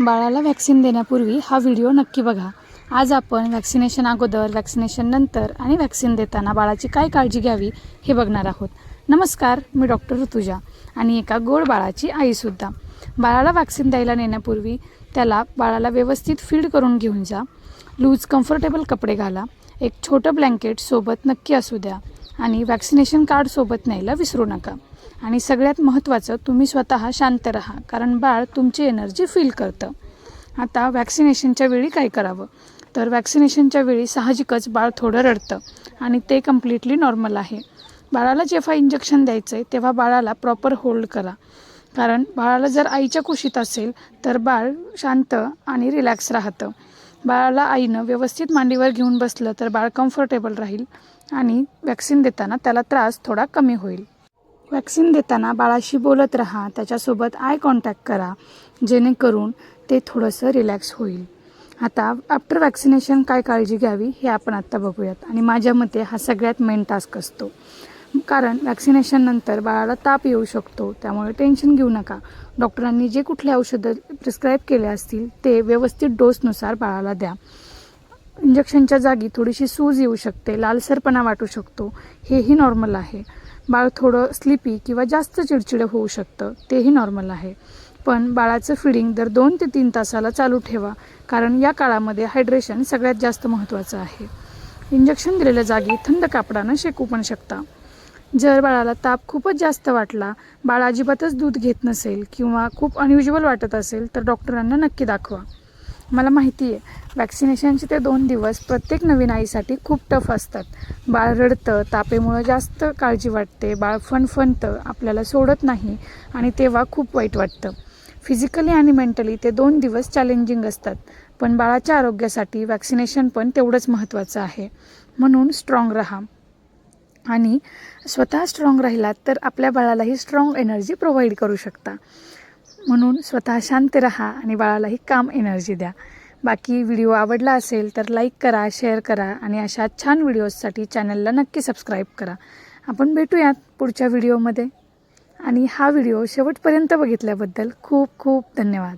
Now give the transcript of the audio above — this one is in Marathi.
बाळाला व्हॅक्सिन देण्यापूर्वी हा व्हिडिओ नक्की बघा। आज आपण व्हॅक्सिनेशन अगोदर, व्हॅक्सिनेशन नंतर आणि व्हॅक्सिन देताना बाळाची काय काळजी घ्यावी हे बघणार आहोत। नमस्कार, मी डॉक्टर ऋतुजा आणि एका गोड बाळाची आईसुद्धा। बाळाला व्हॅक्सिन द्यायला नेण्यापूर्वी बाळाला व्यवस्थित फीड करून घेऊन जा। लूज कम्फर्टेबल कपडे घाला। एक छोटं ब्लँकेट सोबत नक्की असू द्या आणि व्हॅक्सिनेशन कार्ड सोबत न्यायला विसरू नका। आणि सगळ्यात महत्त्वाचं, तुम्ही स्वतः शांत राहा, कारण बाळ तुमची एनर्जी फील करतं। आता व्हॅक्सिनेशनच्या वेळी काय करावं, तर व्हॅक्सिनेशनच्या वेळी साहजिकच बाळ थोडं रडतं आणि ते कम्प्लिटली नॉर्मल आहे। बाळाला जेव्हा इंजेक्शन द्यायचं आहे तेव्हा बाळाला प्रॉपर होल्ड करा, कारण बाळाला जर आईच्या कुशीत असेल तर बाळ शांत आणि रिलॅक्स राहतं। बाळाला आईनं व्यवस्थित मांडीवर घेऊन बसलं तर बाळ कम्फर्टेबल राहील आणि व्हॅक्सिन देताना त्याला त्रास थोडा कमी होईल। व्हॅक्सिन देताना बाळाशी बोलत राहा, त्याच्यासोबत आय कॉन्टॅक्ट करा, जेणेकरून ते थोडंसं रिलॅक्स होईल। आता आफ्टर व्हॅक्सिनेशन काय काळजी घ्यावी हे आपण आत्ता बघूयात। आणि माझ्या मते हा सगळ्यात मेन टास्क असतो, कारण व्हॅक्सिनेशननंतर बाळाला ताप येऊ शकतो, त्यामुळे टेन्शन घेऊ नका। डॉक्टरांनी जे कुठले औषधं प्रिस्क्राईब केले असतील ते व्यवस्थित डोसनुसार बाळाला द्या। इंजेक्शनच्या जागी थोडीशी सूज येऊ शकते, लालसरपणा वाटू शकतो, हेही नॉर्मल आहे। बाळ थोडं स्लिपी किंवा जास्त चिडचिडं होऊ शकतं, तेही नॉर्मल आहे। पण बाळाचं फीडिंग दर 2 ते 3 तासाला चालू ठेवा, कारण या काळामध्ये हायड्रेशन सगळ्यात जास्त महत्त्वाचं आहे। इंजेक्शन दिलेल्या जागी थंड कापडानं शेकू पण शकता। जर बाळाला ताप खूपच जास्त वाटला, बाळ अजिबातच दूध घेत नसेल किंवा खूप अनयुज्युअल वाटत असेल तर डॉक्टरांना नक्की दाखवा। मला माहिती आहे, व्हॅक्सिनेशनचे ते 2 दिवस प्रत्येक नवीन आईसाठी खूप टफ असतात। बाळ रडतं, तापेमुळे जास्त काळजी वाटते, बाळ फणफणतं, आपल्याला सोडत नाही आणि तेव्हा खूप वाईट वाटतं। फिजिकली आणि मेंटली ते 2 दिवस चॅलेंजिंग असतात, पण बाळाच्या आरोग्यासाठी व्हॅक्सिनेशन पण तेवढंच महत्त्वाचं आहे। म्हणून स्ट्रॉंग राहा आणि स्वतः स्ट्रॉंग राहिलात तर आपल्या बाळालाही स्ट्रॉंग एनर्जी प्रोव्हाइड करू शकता। म्हणून स्वतः शांत राहा आणि बाळालाही काम एनर्जी द्या। बाकी व्हिडिओ आवडला असेल तर लाईक करा, शेअर करा आणि अशा छान व्हिडिओजसाठी चॅनलला नक्की सबस्क्राईब करा। आपण भेटूयात पुढच्या व्हिडिओमध्ये। आणि हा व्हिडिओ शेवटपर्यंत बघितल्याबद्दल खूप खूप धन्यवाद।